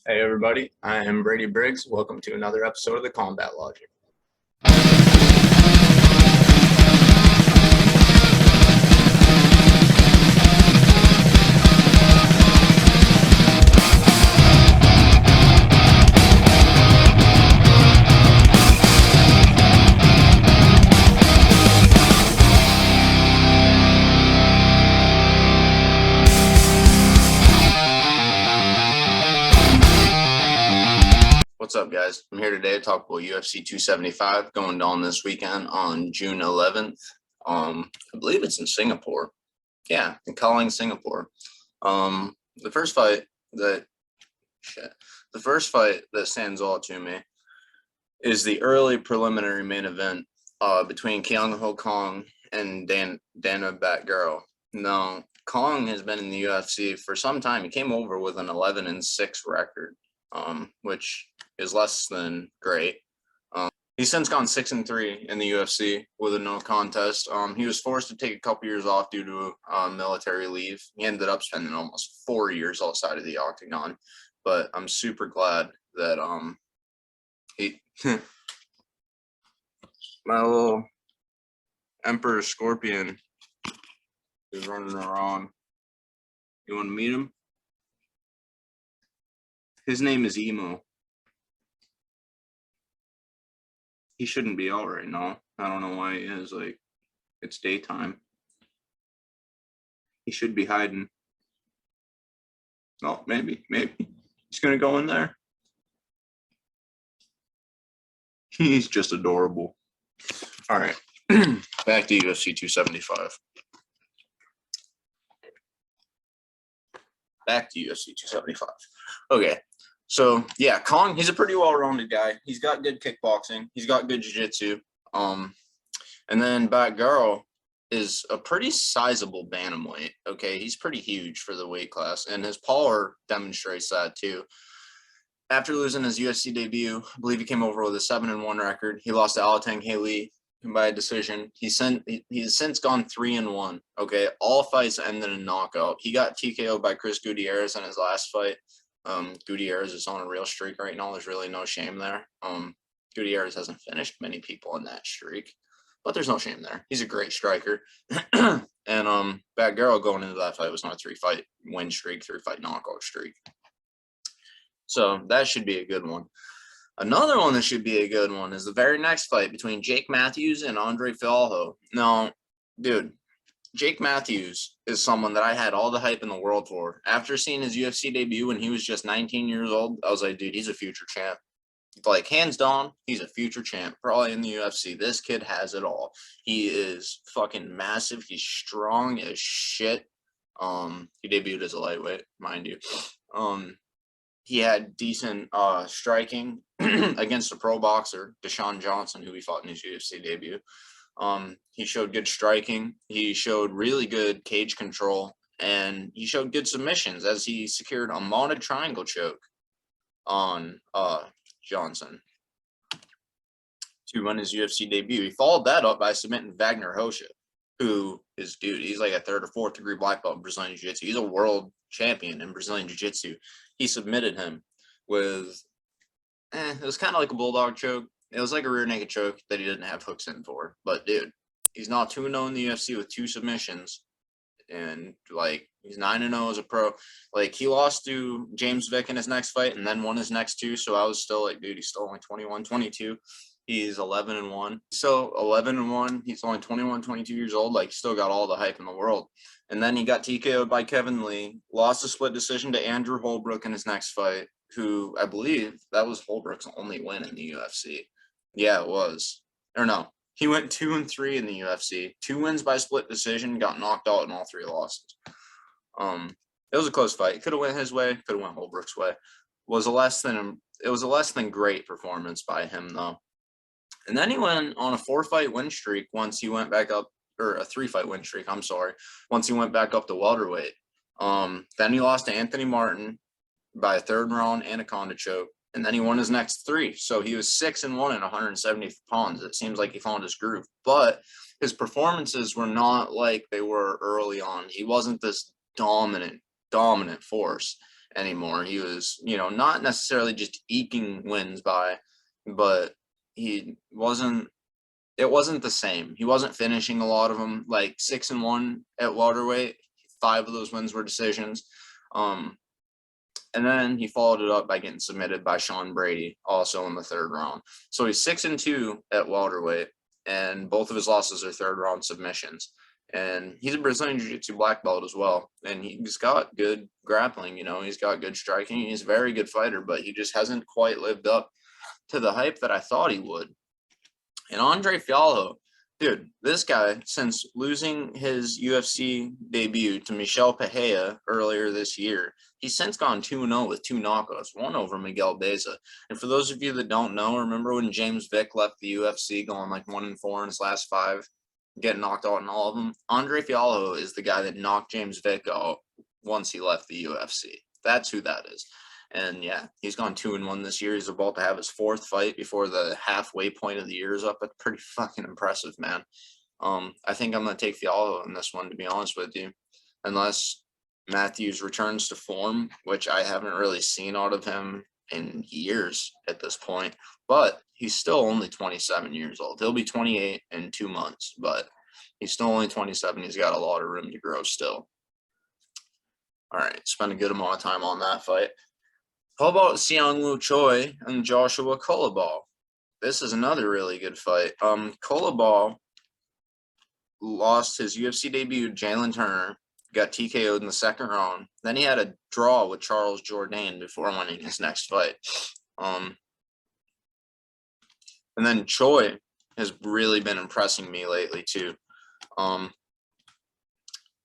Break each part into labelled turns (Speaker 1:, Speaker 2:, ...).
Speaker 1: Hey everybody, I am Brady Briggs. Welcome to another episode of the Combat Logic. What's up, guys? I'm here today to talk about UFC 275 going on this weekend on June 11th. I believe it's in Singapore. Yeah, in Kuala, Singapore. The first fight that stands out to me is the early preliminary main event between Kyung Ho Kong and Dana Batgirl. Now, Kong has been in the UFC for some time. He came over with an 11-6 record, which is less than great. He's since gone 6-3 in the UFC with a no contest. He was forced to take a couple years off due to military leave. He ended up spending almost 4 years outside of the octagon. But I'm super glad that he my little Emperor Scorpion is running around. You want to meet him? His name is Emo. He shouldn't be out right now. I don't know why he is. Like, it's daytime. He should be hiding. Oh, maybe. He's going to go in there. He's just adorable. All right. Back to UFC 275. Okay. So, yeah, Kong, he's a pretty well-rounded guy. He's got good kickboxing. He's got good jiu-jitsu. And then Batgirl is a pretty sizable bantamweight, okay? He's pretty huge for the weight class, and his power demonstrates that, too. After losing his UFC debut, I believe he came over with a 7-1 record. He lost to Alatang Haley by a decision. He's since gone 3-1, okay? All fights ended in knockout. He got TKO'd by Chris Gutierrez in his last fight. Gutierrez is on a real streak right now. There's really no shame there. Gutierrez hasn't finished many people in that streak, but there's no shame there. He's a great striker. And Batgirl going into that fight was on a 3-fight win streak, 3-fight knockout streak. So that should be a good one. Another one that should be a good one is the very next fight between Jake Matthews and Andre Fialho. Now, dude, Jake Matthews is someone that I had all the hype in the world for. After seeing his UFC debut when he was just 19 years old, I was like, dude, he's a future champ. Like, hands down, he's a future champ, probably in the UFC. This kid has it all. He is fucking massive. He's strong as shit. He debuted as a lightweight, mind you. He had decent striking against a pro boxer, Deshaun Johnson, who he fought in his UFC debut. He showed good striking. He showed really good cage control, and he showed good submissions as he secured a mounted triangle choke on Johnson to win his UFC debut. He followed that up by submitting Wagner Rocha, who is, dude, he's like a 3rd or 4th degree black belt in Brazilian Jiu-Jitsu. He's a world champion in Brazilian Jiu-Jitsu. He submitted him with, it was kind of like a bulldog choke. It was like a rear naked choke that he didn't have hooks in for. But, dude, he's now 2-0 in the UFC with 2 submissions. And, like, he's 9-0 as a pro. Like, he lost to James Vick in his next fight and then won his next 2. So I was still like, dude, he's still only 21-22. He's 11-1. So 11-1. He's only 21, 22 years old. Like, he still got all the hype in the world. And then he got TKO'd by Kevin Lee, lost a split decision to Andrew Holbrook in his next fight, who I believe that was Holbrook's only win in the UFC. Yeah, it was. Or no, he went 2-3 in the UFC. 2 wins by split decision, got knocked out in all 3 losses. It was a close fight. Could have went his way, could have went Holbrook's way. It was a less than great performance by him, though. And then he went on a 4-fight win streak once he went back up, or a 3-fight win streak, I'm sorry, once he went back up to welterweight. Then he lost to Anthony Martin by a 3rd round anaconda choke, and then he won his next 3. So he was 6-1 at 170 pounds. It seems like he found his groove, but his performances were not like they were early on. He wasn't this dominant force. anymore. He was, not necessarily just eking wins by, but it wasn't the same. He wasn't finishing a lot of them, like 6-1 at welterweight. 5 of those wins were decisions. And then he followed it up by getting submitted by Sean Brady, also in the 3rd round. So he's 6-2 at welterweight, and both of his losses are 3rd round submissions. And he's a Brazilian Jiu-Jitsu black belt as well. And he's got good grappling, he's got good striking. He's a very good fighter, but he just hasn't quite lived up to the hype that I thought he would. And Andre Fialho, dude, this guy, since losing his UFC debut to Michel Pereira earlier this year, he's since gone 2-0 with 2 knockouts, one over Miguel Beza. And for those of you that don't know, remember when James Vick left the UFC going like 1-4 in his last 5, getting knocked out in all of them? Andre Fialho is the guy that knocked James Vick out once he left the UFC. That's who that is. And yeah, he's gone 2-1 this year. He's about to have his 4th fight before the halfway point of the year is up. That's pretty fucking impressive, man. I think I'm going to take Fialho in this one, to be honest with you. Unless Matthews returns to form, which I haven't really seen out of him in years at this point. But he's still only 27 years old. He'll be 28 in 2 months, but he's still only 27. He's got a lot of room to grow still. All right, spend a good amount of time on that fight. How about Seung-Woo Choi and Joshua Kolobal? This is another really good fight. Kolobal lost his UFC debut to Jalen Turner, got TKO'd in the 2nd round. Then he had a draw with Charles Jourdain before winning his next fight. And then Choi has really been impressing me lately too.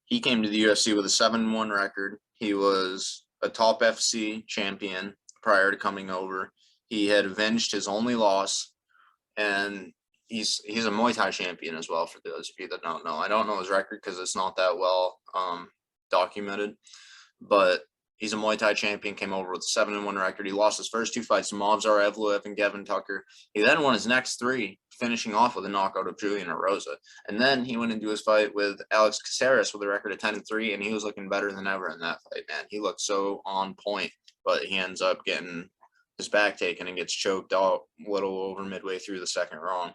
Speaker 1: He came to the UFC with a 7-1 record. He was a top FC champion prior to coming over. He had avenged his only loss, and he's a Muay Thai champion as well, for those of you that don't know. I don't know his record because it's not that well documented, but he's a Muay Thai champion, came over with a 7-1 record. He lost his first 2 fights to Movsar Evloev and Gavin Tucker. He then won his next 3, finishing off with a knockout of Julian Erosa. And then he went into his fight with Alex Caceres with a record of 10-3, and he was looking better than ever in that fight, man. He looked so on point, but he ends up getting his back taken and gets choked out a little over midway through the 2nd round.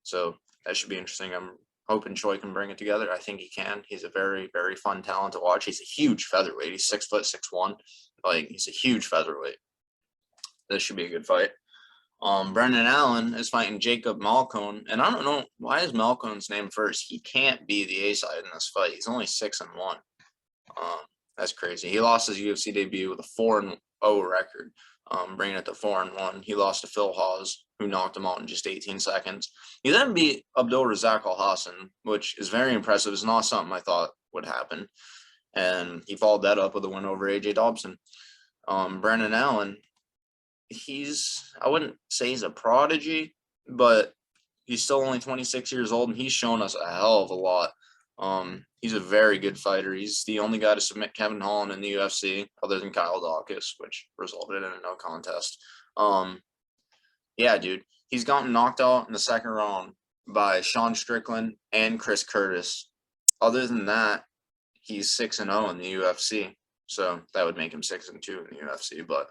Speaker 1: So that should be interesting. I'm hoping Choi can bring it together. I think he can. He's a very, very fun talent to watch. He's a huge featherweight. He's 6'6'1". Like, he's a huge featherweight. This should be a good fight. Brendan Allen is fighting Jacob Malcone, and I don't know why is Malcone's name first. He can't be the A side in this fight. He's only 6-1. That's crazy. He lost his UFC debut with a 4-0 record, bringing it to 4-1. He lost to Phil Hawes, who knocked him out in just 18 seconds. He then beat Abdul Razak Al Hassan, which is very impressive. It's not something I thought would happen. And he followed that up with a win over AJ Dobson. Brendan Allen, I wouldn't say he's a prodigy, but he's still only 26 years old, and he's shown us a hell of a lot. He's a very good fighter. He's the only guy to submit Kevin Holland in the UFC, other than Kyle Dawkins, which resulted in a no contest. Yeah, dude, he's gotten knocked out in the 2nd round by Sean Strickland and Chris Curtis. Other than that, he's 6-0 in the UFC, so that would make him 6-2 in the UFC. But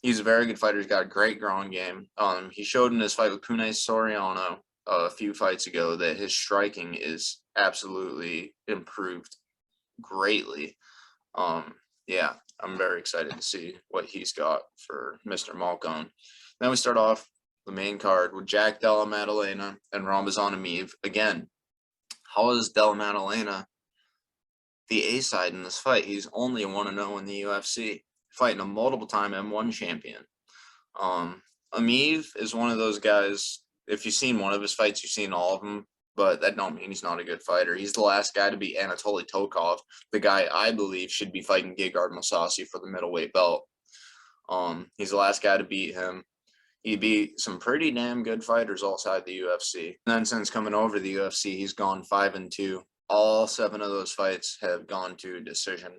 Speaker 1: he's a very good fighter. He's got a great ground game. He showed in his fight with Kunai Soriano a few fights ago that his striking is absolutely improved greatly. Yeah, I'm very excited to see what he's got for Mr. Malcone. Then we start off the main card with Jack Della Maddalena and Ramazan Emeev. Again, how is Della Maddalena the A side in this fight? He's only 1-0 in the UFC, fighting a multiple-time M1 champion. Emeev is one of those guys. If you've seen one of his fights, you've seen all of them, but that don't mean he's not a good fighter. He's the last guy to beat Anatoly Tokov, the guy I believe should be fighting Gegard Mousasi for the middleweight belt. He's the last guy to beat him. He beat some pretty damn good fighters outside the UFC. And then since coming over to the UFC, he's gone 5-2. All 7 of those fights have gone to decision.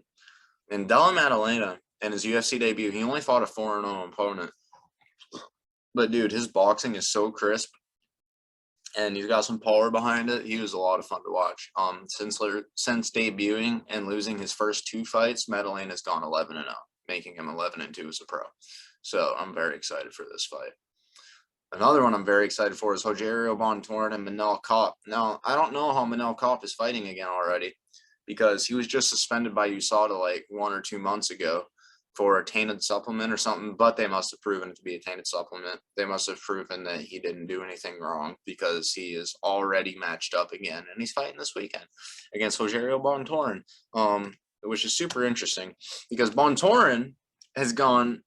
Speaker 1: And Della Maddalena, in his UFC debut, he only fought a 4-0 opponent. But, dude, his boxing is so crisp, and he's got some power behind it. He was a lot of fun to watch. Since debuting and losing his first 2 fights, Maddalena's gone 11-0. making him 11-2 as a pro. So I'm very excited for this fight. Another one I'm very excited for is Rogerio Bontorin and Manel Kape. Now, I don't know how Manel Kape is fighting again already, because he was just suspended by USADA like 1 or 2 months ago for a tainted supplement or something, but they must have proven it to be a tainted supplement. They must have proven that he didn't do anything wrong, because he is already matched up again, and he's fighting this weekend against Rogerio Bontorin, which is super interesting because Bontorin has gone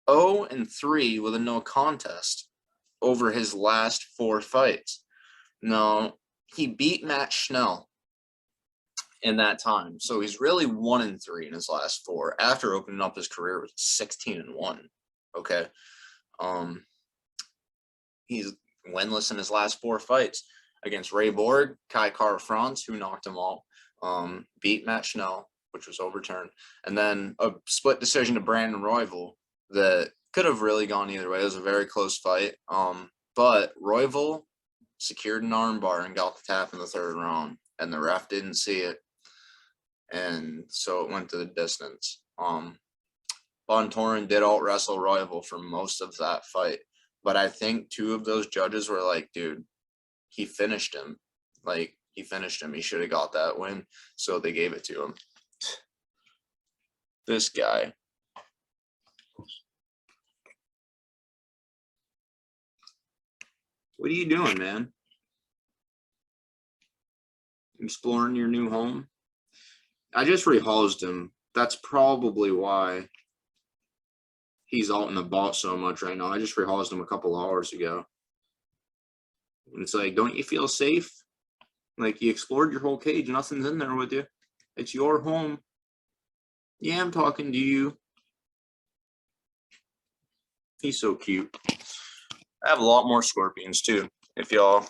Speaker 1: 0-3 with a no contest over his last 4 fights. Now, he beat Matt Schnell in that time. So he's really 1-3 in his last 4 after opening up his career with 16-1. Okay. He's winless in his last 4 fights against Ray Borg, Kai Kara-France, who knocked him all, beat Matt Schnell, which was overturned, and then a split decision to Brandon Royval that could have really gone either way. It was a very close fight. But Royval secured an armbar and got the tap in the 3rd round, and the ref didn't see it. And so it went to the distance. Bontorin did out-wrestle Royval for most of that fight. But I think 2 of those judges were like, dude, he finished him. Like, he finished him. He should have got that win. So they gave it to him. This guy. What are you doing, man? Exploring your new home? I just rehoused him. That's probably why he's out and about so much right now. I just rehoused him a couple hours ago. And it's like, don't you feel safe? Like, you explored your whole cage. Nothing's in there with you. It's your home. Yeah, I'm talking to you. He's so cute. I have a lot more scorpions, too, if y'all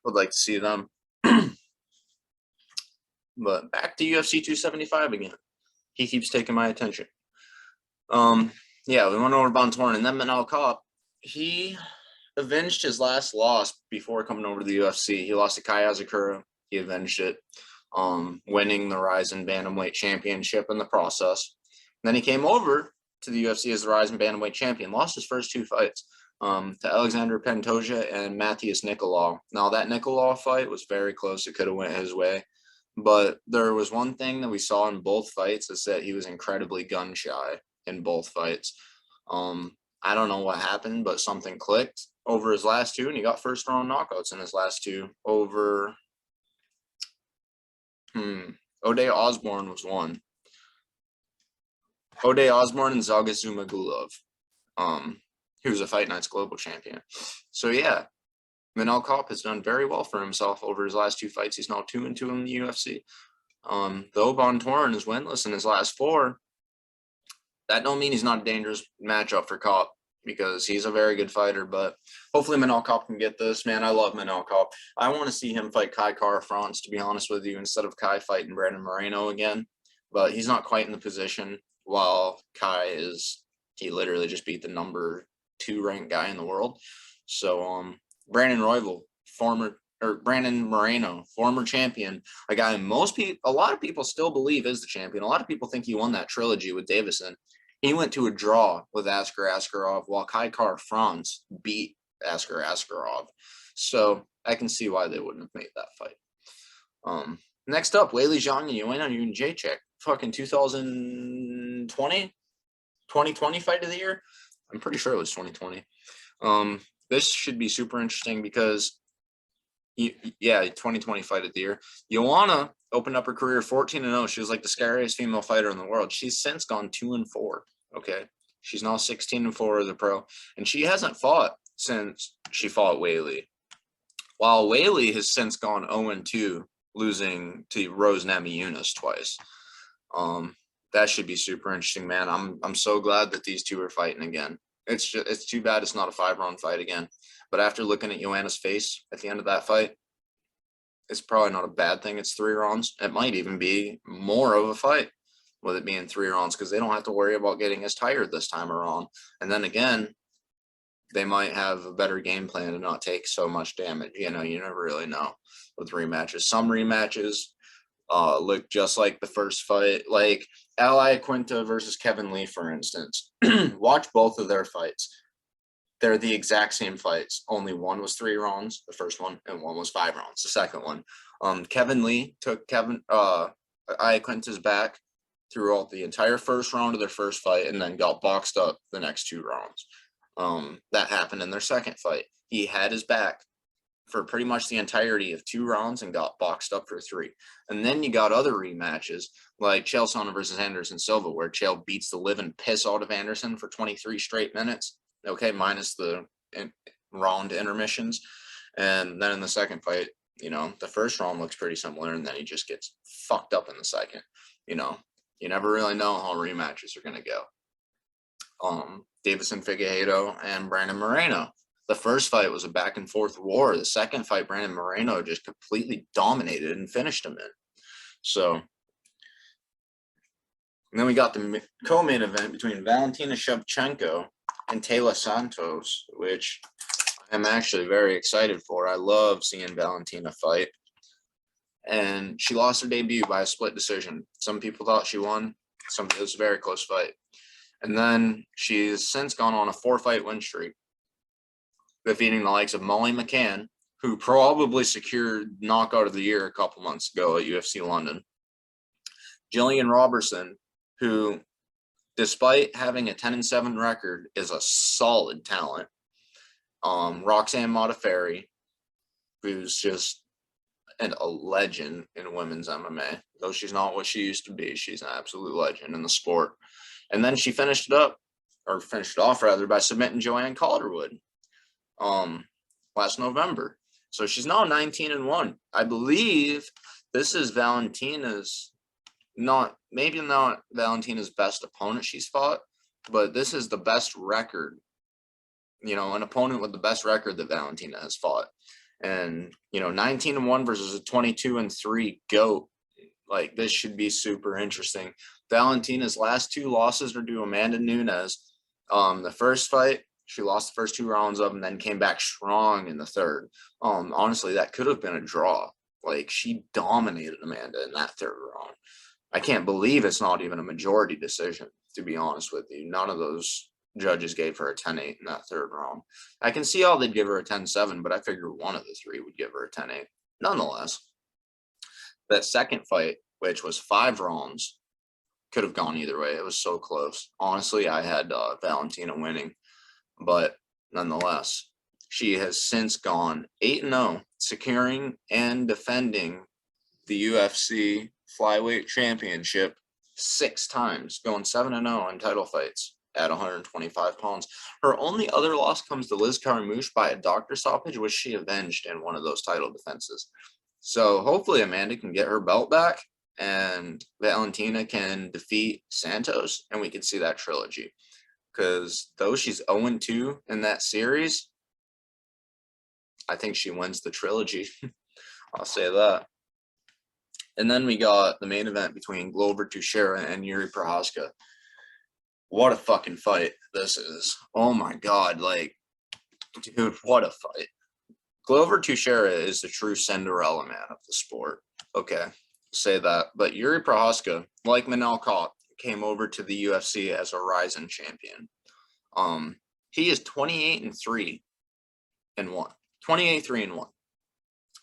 Speaker 1: would like to see them. But back to UFC 275 again. He keeps taking my attention. Yeah, we went over Bontorin, and then Manel Kape. He avenged his last loss before coming over to the UFC. He lost to Kai Azakura. He avenged it, winning the Rizin Bantamweight Championship in the process. And then he came over to the UFC as the Rizin Bantamweight Champion. Lost his first 2 fights to Alexander Pantoja and Matthias Nicolau. Now, that Nicolau fight was very close. It could have went his way. But there was one thing that we saw in both fights, is that he was incredibly gun shy in both fights. I don't know what happened, but something clicked over his last 2, and he got 1st round knockouts in his last 2 over O'Day Osborne was 1. O'Day Osborne and Zaga Zumagulov, who was a Fight Nights global champion. So yeah, Manel Kape has done very well for himself over his last 2 fights. He's now 2-2 in the UFC. Though Bontorin is winless in his last 4, that don't mean he's not a dangerous matchup for Kape, because he's a very good fighter. But hopefully Manel Kape can get this. Man, I love Manel Kape. I want to see him fight Kai Kara-France, to be honest with you, instead of Kai fighting Brandon Moreno again. But he's not quite in the position, while Kai is, he literally just beat the number 2 ranked guy in the world. So Brandon Moreno, former champion, a guy a lot of people still believe is the champion. A lot of people think he won that trilogy with Davison. He went to a draw with Askar Askarov, while Kai Kara-France beat Askar Askarov. So I can see why they wouldn't have made that fight. Next up, Weili Zhang and Jedrzejczyk. Fucking 2020 fight of the year. I'm pretty sure it was 2020. This should be super interesting because, 2020 fight of the year. Joanna opened up her career 14-0. She was like the scariest female fighter in the world. She's since gone 2-4. Okay, she's now 16-4 as a pro, and she hasn't fought since she fought Weili. While Weili has since gone 0-2, losing to Rose Namajunas twice. That should be super interesting, man. I'm so glad that these 2 are fighting again. It's too bad it's not a 5-round fight again. But after looking at Joanna's face at the end of that fight, it's probably not a bad thing. It's 3 rounds. It might even be more of a fight with it being 3 rounds, because they don't have to worry about getting as tired this time around. And then again, they might have a better game plan to not take so much damage. You never really know with rematches. Some rematches, looked just like the first fight. Like Ally Quinta versus Kevin Lee, for instance. Watch both of their fights. They're the exact same fights. Only one was 3 rounds, the first one, and one was 5 rounds, the second one. Kevin Lee took Ally Quinta's back throughout the entire first round of their first fight and then got boxed up the next 2 rounds. That happened in their second fight. He had his back for pretty much the entirety of 2 rounds and got boxed up for 3. And then you got other rematches like Chael Sonnen versus Anderson Silva, where Chael beats the living piss out of Anderson for 23 straight minutes. Okay, minus the round intermissions. And then in the second fight, the first round looks pretty similar, and then he just gets fucked up in the second. You never really know how rematches are going to go. Davison Figueiredo and Brandon Moreno. The first fight was a back and forth war. The second fight, Brandon Moreno just completely dominated and finished him in. So, and then we got the co-main event between Valentina Shevchenko and Taylor Santos, which I'm actually very excited for. I love seeing Valentina fight. And she lost her debut by a split decision. Some people thought she won. It was a very close fight. And then she's since gone on a 4-fight win streak, defeating the likes of Molly McCann, who probably secured knockout of the year a couple months ago at UFC London. Jillian Robertson, who, despite having a 10-7 record, is a solid talent. Roxanne Modafferi, who's just a legend in women's MMA. Though she's not what she used to be, she's an absolute legend in the sport. And then she finished it off by submitting Joanne Calderwood last November. So she's now 19-1. I believe this is Valentina's maybe not Valentina's best opponent she's fought, but this is the best record, an opponent with the best record that Valentina has fought. And 19-1 versus a 22-3 GOAT, like, this should be super interesting. Valentina's last 2 losses are to Amanda Nunes. The first fight, she lost the first 2 rounds of, and then came back strong in the third. Honestly, that could have been a draw. Like, she dominated Amanda in that third round. I can't believe it's not even a majority decision, to be honest with you. None of those judges gave her a 10-8 in that third round. I can see how they'd give her a 10-7, but I figured one of the 3 would give her a 10-8. Nonetheless, that second fight, which was 5 rounds, could have gone either way. It was so close. Honestly, I had Valentina winning, but nonetheless, she has since gone 8-0, securing and defending the UFC flyweight championship 6 times, going 7-0 in title fights at 125 pounds. Her only other loss comes to Liz Carmouche by a doctor stoppage, which she avenged in one of those title defenses. So hopefully Amanda can get her belt back and Valentina can defeat Santos, and we can see that trilogy. Because though she's 0-2 in that series, I think she wins the trilogy. I'll say that. And then we got the main event between Glover Teixeira and Yuri Prochazka. What a fucking fight this is. Oh my God. Like, dude, what a fight. Glover Teixeira is the true Cinderella man of the sport. Okay, say that. But Yuri Prochazka, like Manel Kape, came over to the UFC as a rising champion. He is 28-3-1. 28-3-1.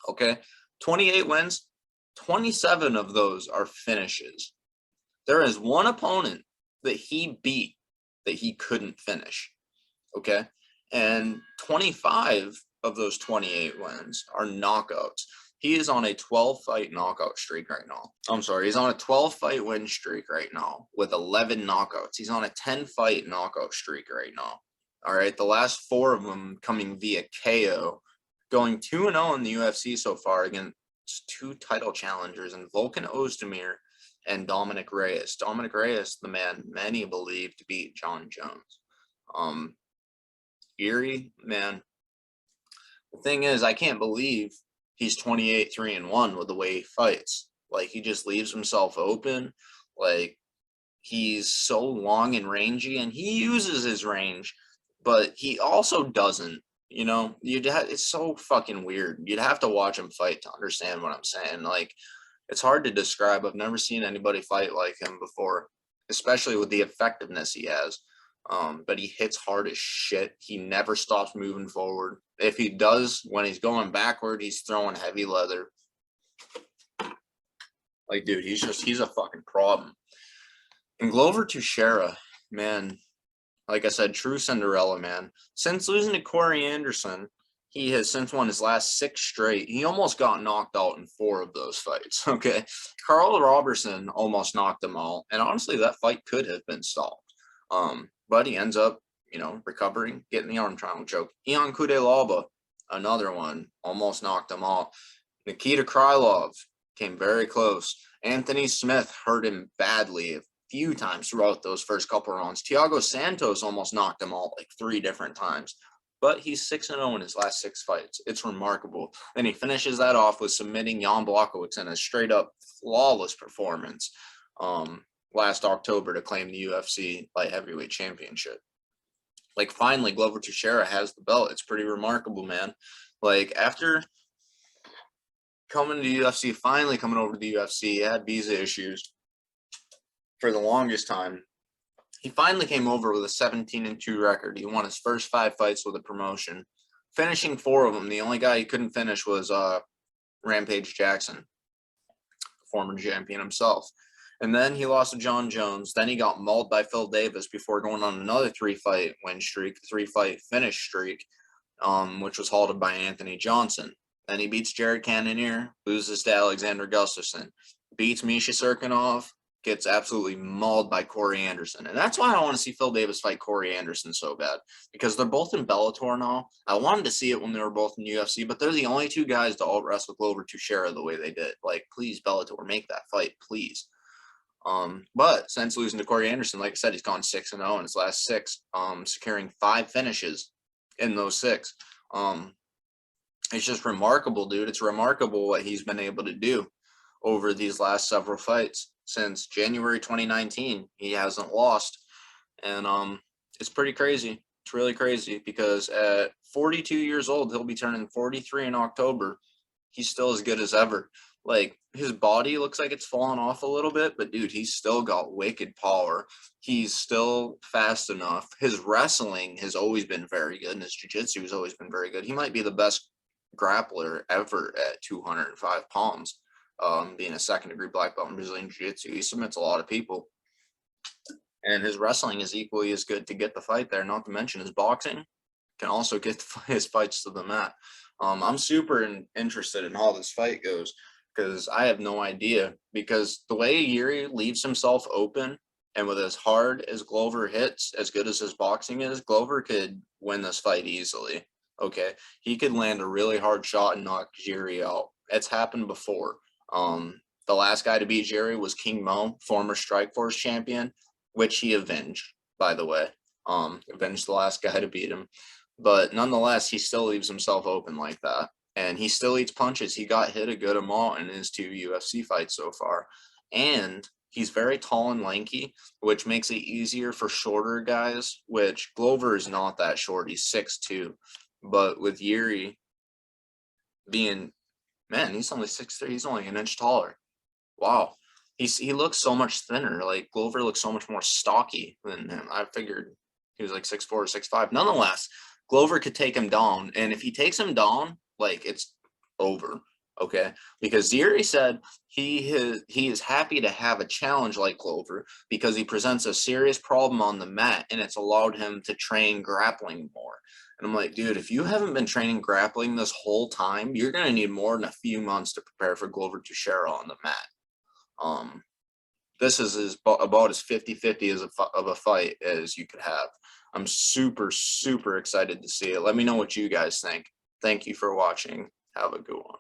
Speaker 1: Okay, 28 wins. 27 of those are finishes. There is one opponent that he beat that he couldn't finish. Okay, and 25 of those 28 wins are knockouts. He is on a 12-fight knockout streak right now. I'm sorry, he's on a 12-fight win streak right now with 11 knockouts. He's on a 10-fight knockout streak right now. All right, the last 4 of them coming via KO, going 2-0 in the UFC so far against 2 title challengers in Volkan Ozdemir and Dominic Reyes. Dominic Reyes, the man many believe to beat John Jones. Yuri, man, the thing is, I can't believe he's 28-3-1 with the way he fights. Like, he just leaves himself open. Like, he's so long and rangy, and he uses his range, but he also doesn't. It's so fucking weird. You'd have to watch him fight to understand what I'm saying. Like, It's hard to describe. I've never seen anybody fight like him before, especially with the effectiveness he has. But he hits hard as shit. He never stops moving forward. If he does, when he's going backward, he's throwing heavy leather. Like, dude, he's a fucking problem. And Glover Teixeira, man, like I said, true Cinderella, man. Since losing to Corey Anderson, he has since won his last 6 straight. He almost got knocked out in 4 of those fights, okay? Carl Robertson almost knocked him out, and honestly, that fight could have been stopped. But he ends up, recovering, getting the arm triangle choke. Ion Kudelaba, another one, almost knocked him out. Nikita Krylov came very close. Anthony Smith hurt him badly a few times throughout those first couple rounds. Thiago Santos almost knocked him out like 3 different times. But he's 6-0 in his last 6 fights. It's remarkable. And he finishes that off with submitting Jan Blachowicz in a straight-up flawless performance last October to claim the UFC light heavyweight championship. Like, finally, Glover Teixeira has the belt. It's pretty remarkable, man. Like, after coming to the UFC, finally coming over to the UFC, he had visa issues for the longest time. He finally came over with a 17-2 record. He won his first 5 fights with a promotion, finishing 4 of them. The only guy he couldn't finish was Rampage Jackson, former champion himself. And then he lost to John Jones. Then he got mauled by Phil Davis before going on another 3-fight win streak, 3-fight finish streak, which was halted by Anthony Johnson. Then he beats Jared Cannonier, loses to Alexander Gustafsson, beats Misha Serkinov, gets absolutely mauled by Corey Anderson. And that's why I want to see Phil Davis fight Corey Anderson so bad, because they're both in Bellator now. I wanted to see it when they were both in UFC, but they're the only 2 guys to all wrestle Glover Teixeira the way they did. Like, please, Bellator, make that fight, please. But since losing to Corey Anderson, like I said, he's gone 6-0 in his last 6, securing 5 finishes in those 6. It's just remarkable, dude. It's remarkable what he's been able to do over these last several fights. Since January 2019, he hasn't lost. And it's pretty crazy. It's really crazy because at 42 years old, he'll be turning 43 in October. He's still as good as ever. Like, his body looks like it's fallen off a little bit, but dude, he's still got wicked power. He's still fast enough. His wrestling has always been very good, and his jiu-jitsu has always been very good. He might be the best grappler ever at 205 pounds. Being a 2nd-degree black belt in Brazilian Jiu-Jitsu, he submits a lot of people. And his wrestling is equally as good to get the fight there, not to mention his boxing can also get his fights to the mat. I'm super interested in how this fight goes because I have no idea. Because the way Yuri leaves himself open, and with as hard as Glover hits, as good as his boxing is, Glover could win this fight easily. Okay, he could land a really hard shot and knock Yuri out. It's happened before. The last guy to beat Jerry was King Mo, former Strikeforce champion, which he avenged, by the way. Avenged the last guy to beat him. But nonetheless, he still leaves himself open like that. And he still eats punches. He got hit a good amount in his 2 UFC fights so far. And he's very tall and lanky, which makes it easier for shorter guys, which Glover is not that short. He's 6'2". But with Yuri being, man, he's only 6'3". He's only an inch taller. Wow. He looks so much thinner. Like, Glover looks so much more stocky than him. I figured he was like 6'4" or 6'5". Nonetheless, Glover could take him down. And if he takes him down, like, it's over. Okay, because Yuri said he is happy to have a challenge like Glover because he presents a serious problem on the mat and it's allowed him to train grappling more. And I'm like, dude, if you haven't been training grappling this whole time, you're going to need more than a few months to prepare for Glover Teixeira on the mat. This is about as 50-50 of a fight as you could have. I'm super, super excited to see it. Let me know what you guys think. Thank you for watching. Have a good one.